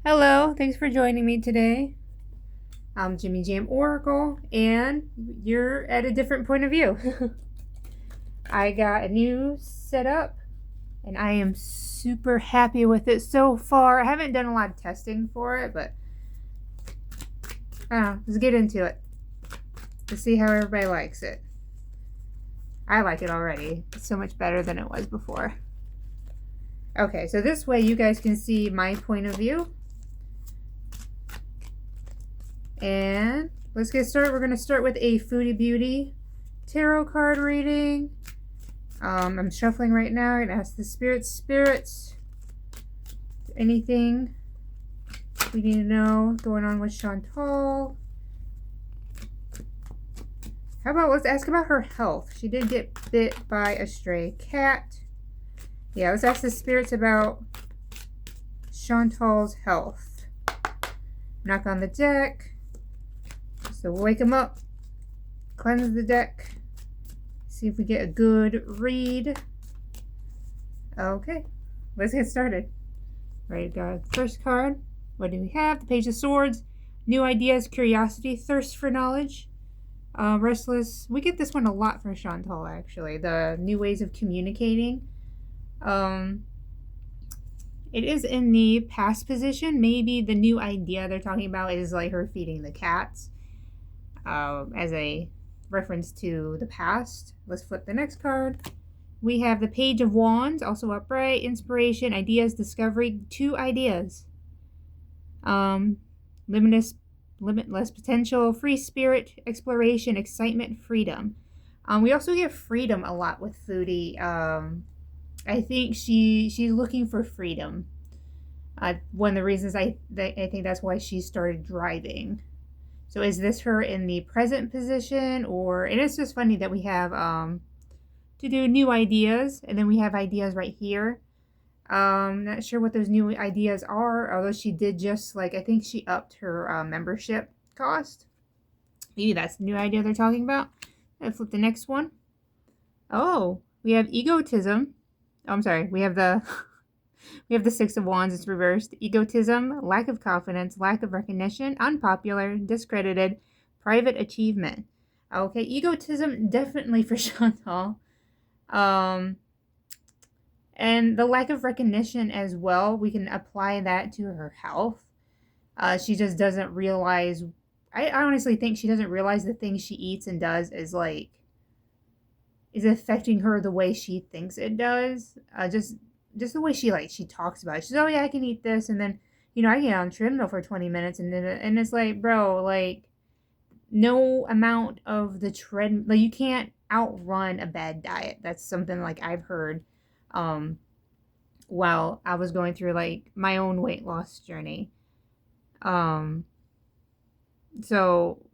Hello, thanks for joining me today. I'm Jimmy Jam Oracle, and you're at a different point of view. I got a new setup, and I am super happy with it so far. I haven't done a lot of testing for it, but let's get into it. Let's see how everybody likes it. I like it already. It's so much better than it was before. Okay, so this way you guys can see my point of view. And let's get started. We're going to start with a Foodie Beauty tarot card reading. I'm shuffling right now. I'm going to ask the spirits, anything we need to know going on with Chantal. How about let's ask about her health. She did get bit by a stray cat. Yeah, let's ask the spirits about Chantal's health. Knock on the deck. So we'll wake them up, cleanse the deck, see if we get a good read. Okay, let's get started. Ready to go. First card, what do we have? The Page of Swords, new ideas, curiosity, thirst for knowledge, restless. We get this one a lot from Chantal, actually. The new ways of communicating. It is in the past position. Maybe the new idea they're talking about is like her feeding the cats. As a reference to the past. Let's flip the next card. We have the Page of Wands, also upright, inspiration, ideas, discovery, 2 ideas. Limitless potential, free spirit, exploration, excitement, freedom. We also get freedom a lot with Foodie. I think she's looking for freedom. One of the reasons I think that's why she started driving. So is this her in the present position, or, and it's just funny that we have to do new ideas, and then we have ideas right here. Not sure what those new ideas are, although she did just, like, I think she upped her membership cost. Maybe that's the new idea they're talking about. Let's flip the next one. Oh, we have egotism. Oh, I'm sorry. We have the Six of Wands. It's reversed. Egotism, lack of confidence, lack of recognition, unpopular, discredited, private achievement. Okay, egotism definitely for Chantal. And the lack of recognition as well. We can apply that to her health. She just doesn't realize. I honestly think she doesn't realize the things she eats and does is affecting her the way she thinks it does. Just the way she talks about it. She's, oh yeah, I can eat this, and then, I get on treadmill for 20 minutes, and it's like, bro, like, no amount of the treadmill, like, you can't outrun a bad diet. That's something, like, I've heard while I was going through, like, my own weight loss journey. So,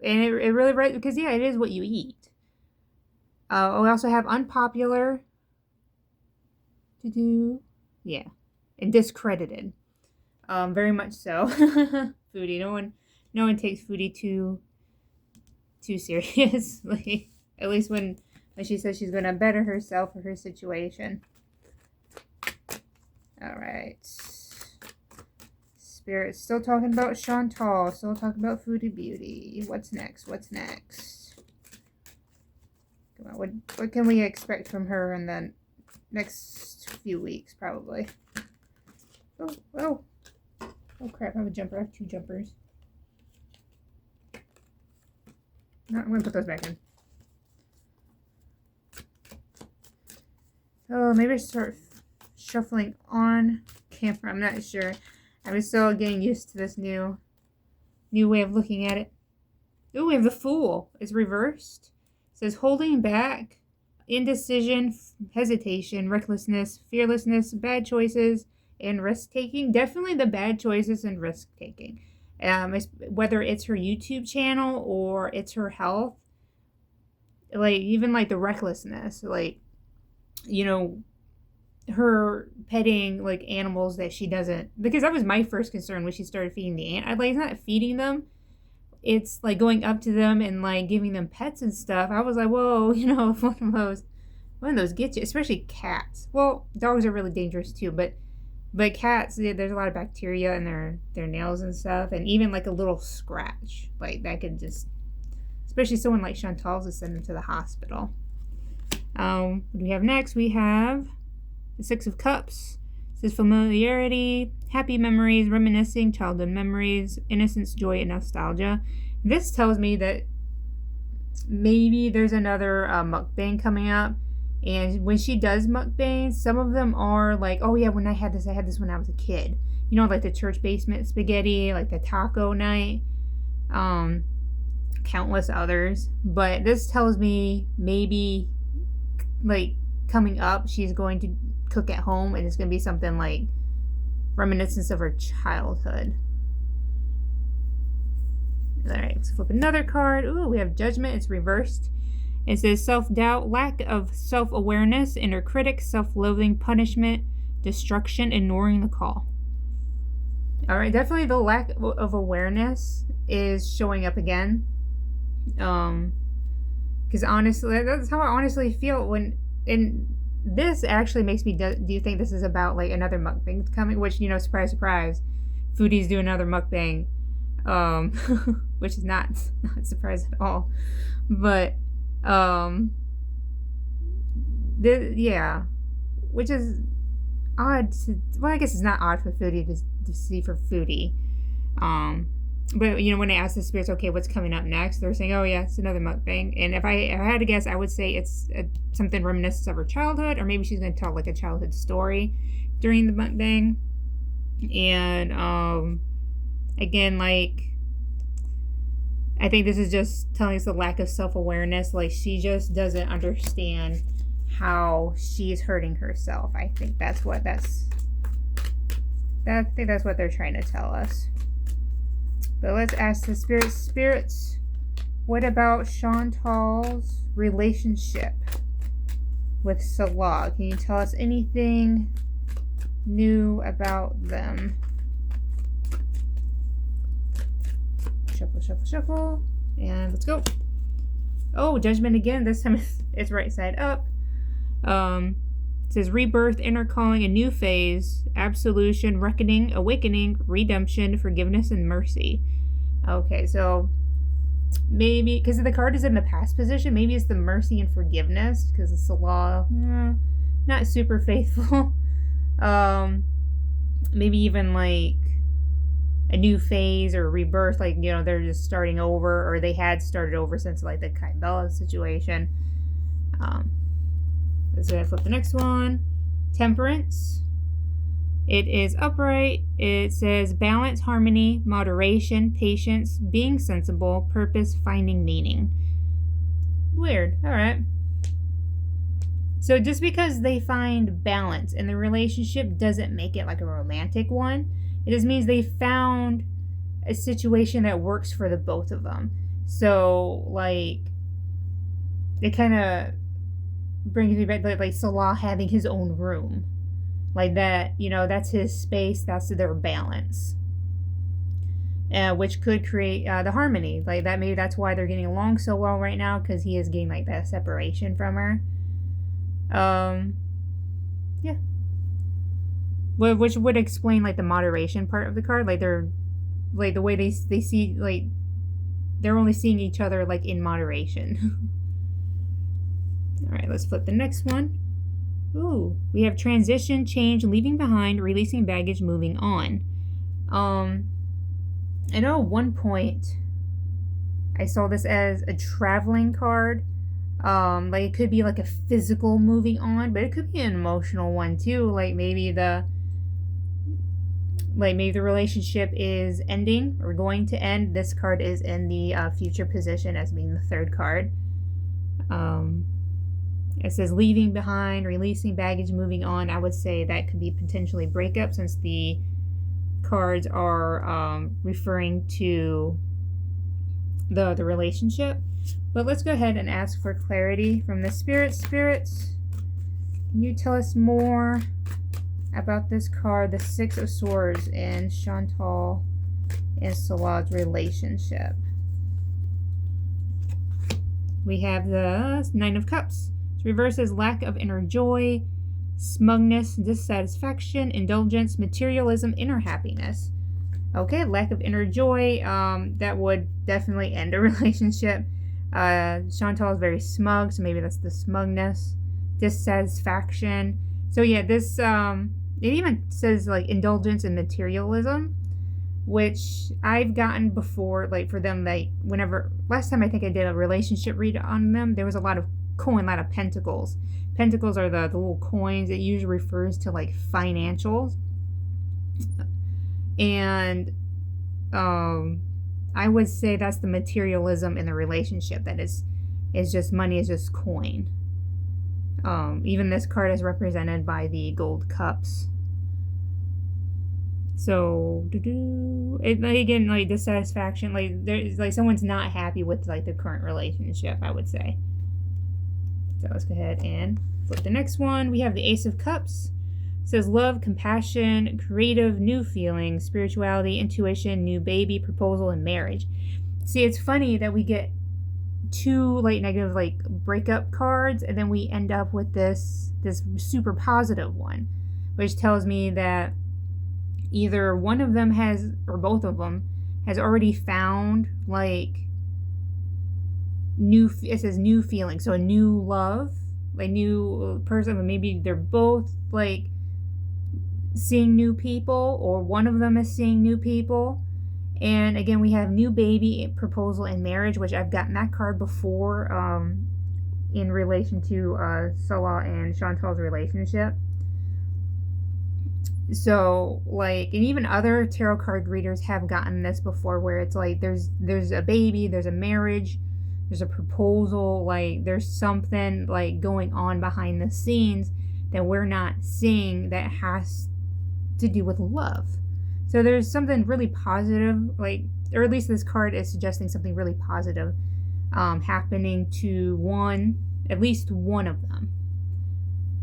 and it really, right, because yeah, it is what you eat. We also have unpopular. Yeah, and discredited. Very much so. Foodie. No one takes Foodie too seriously. At least when she says she's gonna better herself for her situation. All right. Spirit still talking about Chantal. Still talking about Foodie Beauty. What's next? Come on, what can we expect from her in the next few weeks, probably? Oh crap, I have a jumper. I have 2 jumpers. No, I'm going to put those back in. Oh, maybe I start shuffling on camera. I'm not sure. I'm still getting used to this new way of looking at it. Oh, we have the Fool. It's reversed. It says holding back, indecision, hesitation, recklessness, fearlessness, bad choices, and risk-taking. Definitely the bad choices and risk-taking. Whether it's her YouTube channel or it's her health. Like, even like the recklessness. Like, her petting like animals that she doesn't. Because that was my first concern when she started feeding the ant. It's not feeding them. It's like going up to them and like giving them pets and stuff. I was like, whoa, if one of those gets you, especially cats. Well, dogs are really dangerous too, but But cats, there's a lot of bacteria in their nails and stuff, and even like a little scratch, like that could just, especially someone like Chantal's, to send them to the hospital. What do we have next? We have the Six of Cups. It says familiarity, happy memories, reminiscing, childhood memories, innocence, joy, and nostalgia. This tells me that maybe there's another mukbang coming up. And when she does mukbangs, some of them are like, oh yeah, when I had this when I was a kid. You know, like the church basement spaghetti, like the taco night, countless others. But this tells me maybe, like, coming up, she's going to cook at home, and it's going to be something like reminiscence of her childhood. All right, let's flip another card. Ooh, we have Judgment. It's reversed. It says self-doubt, lack of self-awareness, inner critic, self-loathing, punishment, destruction, ignoring the call. All right, definitely the lack of awareness is showing up again. Because honestly, that's how I honestly feel when, and this actually makes me, do you think this is about like another mukbang coming? Which, you know, surprise, surprise, foodies do another mukbang, which is not surprising at all. But yeah, which is odd to, well, I guess it's not odd for Foodie to see for Foodie. But you know, when I asked the spirits, okay, what's coming up next, they're saying, oh yeah, it's another mukbang. And if I had to guess, I would say it's something reminiscent of her childhood, or maybe she's going to tell like a childhood story during the mukbang. And again, like, I think this is just telling us the lack of self-awareness. Like, she just doesn't understand how she's hurting herself. I think that's what they're trying to tell us. But let's ask the spirits, what about Chantal's relationship with Salah? Can you tell us anything new about them? Shuffle, shuffle, shuffle. And let's go. Oh, Judgment again. This time it's right side up. It says rebirth, inner calling, a new phase, absolution, reckoning, awakening, redemption, forgiveness, and mercy. Okay, so maybe, because the card is in the past position, maybe it's the mercy and forgiveness, because it's the law, not super faithful. Maybe even like a new phase or rebirth, like, you know, they're just starting over, or they had started over since like the Kybella situation. So I flip the next one. Temperance. It is upright. It says balance, harmony, moderation, patience, being sensible, purpose, finding meaning. Weird. All right. So just because they find balance in the relationship doesn't make it like a romantic one. It just means they found a situation that works for the both of them. So, like, it kind of brings me back to like Salah having his own room, like that, you know, that's his space, that's their balance, which could create the harmony, like that. Maybe that's why they're getting along so well right now, because he is getting like that separation from her. Yeah, which would explain like the moderation part of the card, like they're like the way they see, like they're only seeing each other like in moderation. All right, let's flip the next one. Ooh, we have transition, change, leaving behind, releasing baggage, moving on. I know at one point I saw this as a traveling card. Like it could be like a physical moving on, but it could be an emotional one too. Like maybe the relationship is ending or going to end. This card is in the future position as being the third card. It says leaving behind, releasing baggage, moving on. I would say that could be potentially breakup, since the cards are referring to the relationship. But let's go ahead and ask for clarity from the spirits. Spirits, can you tell us more about this card, the Six of Swords, and Chantal and Salah's relationship? We have the Nine of Cups. Reverses lack of inner joy, smugness, dissatisfaction, indulgence, materialism, inner happiness. Okay, lack of inner joy. That would definitely end a relationship. Chantal is very smug, so maybe that's the smugness. Dissatisfaction. So yeah, this it even says like indulgence and materialism, which I've gotten before. Like for them, like whenever last time I think I did a relationship read on them, there was a lot of coin, a lot of pentacles. Pentacles are the little coins. It usually refers to like financials. And I would say that's the materialism in the relationship. That is just money, is just coin. Even this card is represented by the gold cups. So, it, like, again, like dissatisfaction, like there's like someone's not happy with like the current relationship, I would say. So let's go ahead and flip the next one. We have the Ace of Cups. It says love, compassion, creative, new feelings, spirituality, intuition, new baby, proposal, and marriage. See, it's funny that we get two like negative like breakup cards, and then we end up with this super positive one, which tells me that either one of them has, or both of them has already found like new, it says new feelings, so a new love, a new person, but maybe they're both like seeing new people, or one of them is seeing new people. And again, we have new baby, proposal, and marriage, which I've gotten that card before in relation to Salah and Chantal's relationship. So like, and even other tarot card readers have gotten this before, where it's like there's a baby, there's a marriage, there's a proposal, like there's something like going on behind the scenes that we're not seeing that has to do with love. So there's something really positive, like, or at least this card is suggesting something really positive happening to at least one of them.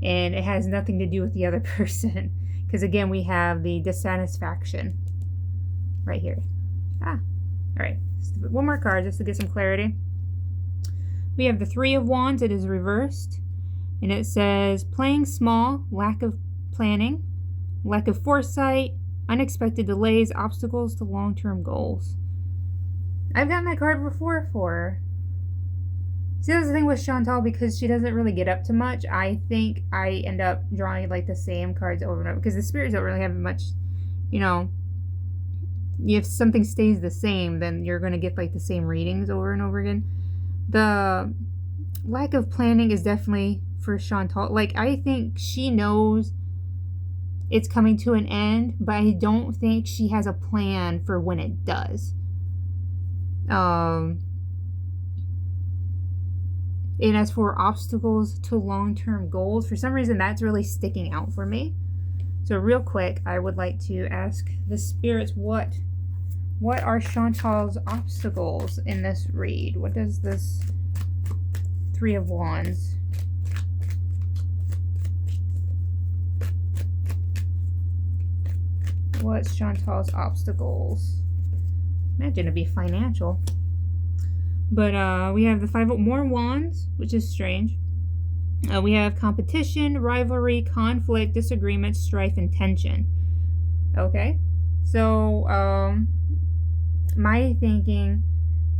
And it has nothing to do with the other person. Because again, we have the dissatisfaction right here. All right. One more card just to get some clarity. We have the Three of Wands. It is reversed. And it says playing small, lack of planning, lack of foresight, unexpected delays, obstacles to long-term goals. I've gotten that card before for her. See, that's the thing with Chantal, because she doesn't really get up to much. I think I end up drawing like the same cards over and over, because the spirits don't really have much, you know, if something stays the same, then you're going to get like the same readings over and over again. The lack of planning is definitely for Chantal. Like, I think she knows it's coming to an end, but I don't think she has a plan for when it does. And as for obstacles to long-term goals, for some reason that's really sticking out for me. So real quick, I would like to ask the spirits, what are Chantal's obstacles in this read? What does this Three of Wands? What's Chantal's obstacles? Imagine it'd be financial. But we have the Five of more Wands, which is strange. We have competition, rivalry, conflict, disagreement, strife, and tension. Okay. So, my thinking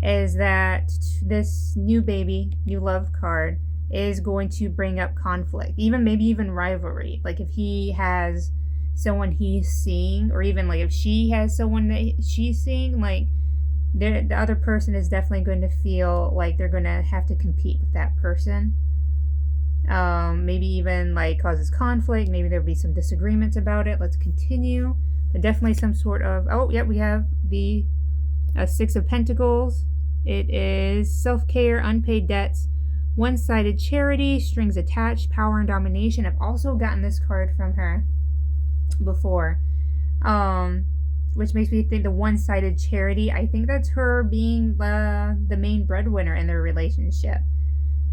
is that this new baby, new love card is going to bring up conflict. Maybe even rivalry. Like if he has someone he's seeing, or even like if she has someone that she's seeing, like the other person is definitely going to feel like they're going to have to compete with that person. Maybe even like causes conflict. Maybe there'll be some disagreements about it. Let's continue. But definitely some sort of, we have the Six of Pentacles. It is self-care, unpaid debts, one-sided charity, strings attached, power and domination. I've also gotten this card from her before. Which makes me think the one-sided charity, I think that's her being the main breadwinner in their relationship.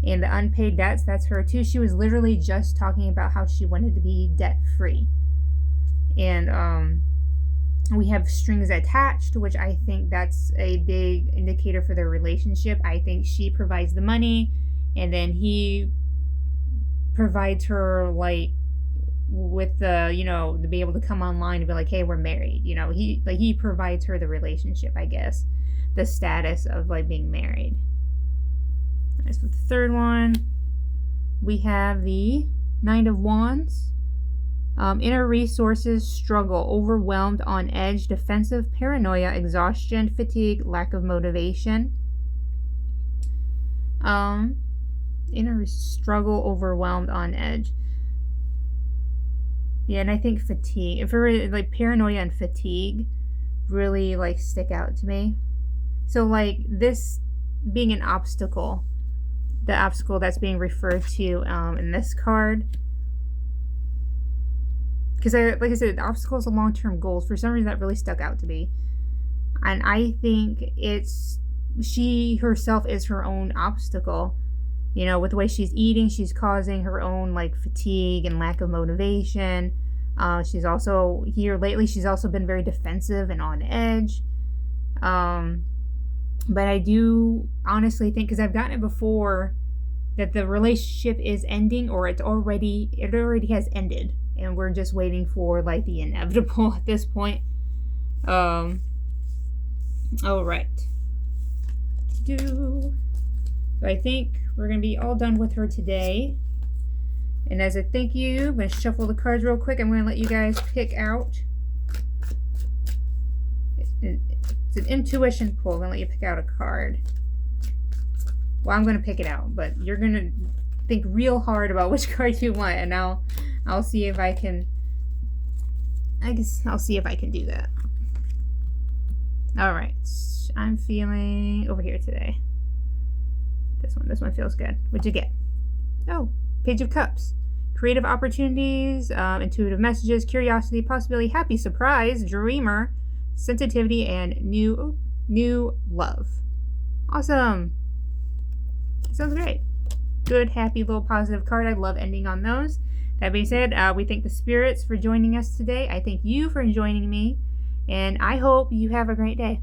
And the unpaid debts, that's her too. She was literally just talking about how she wanted to be debt-free. And we have strings attached, which I think that's a big indicator for their relationship. I think she provides the money, and then he provides her like with the, to be able to come online and be like, hey, we're married. He provides her the relationship, I guess, the status of like being married. As for the third one, we have the Knight of Wands. Inner resources, struggle, overwhelmed, on edge, defensive, paranoia, exhaustion, fatigue, lack of motivation. Inner struggle, overwhelmed, on edge. Yeah, and I think fatigue, like paranoia and fatigue really like stick out to me. So like this being an obstacle, the obstacle that's being referred to in this card, because like I said, the obstacles are long-term goals. For some reason, that really stuck out to me, and I think she herself is her own obstacle. With the way she's eating, she's causing her own like fatigue and lack of motivation. She's also here lately. She's also been very defensive and on edge. But I do honestly think, because I've gotten it before, that the relationship is ending, or it already has ended, and we're just waiting for like the inevitable at this point. All right. So I think we're gonna be all done with her today. And as a thank you, I'm gonna shuffle the cards real quick. I'm gonna let you guys pick out. It's an intuition pull. I'm gonna let you pick out a card. Well, I'm gonna pick it out, but you're gonna think real hard about which card you want, and I'll see if I can. I'll see if I can do that. All right, I'm feeling over here today. This one feels good. What'd you get? Oh, Page of Cups. Creative opportunities, intuitive messages, curiosity, possibility, happy surprise, dreamer, sensitivity, and new love. Awesome. Sounds great. Good, happy, little positive card. I love ending on those. That being said, we thank the spirits for joining us today. I thank you for joining me, and I hope you have a great day.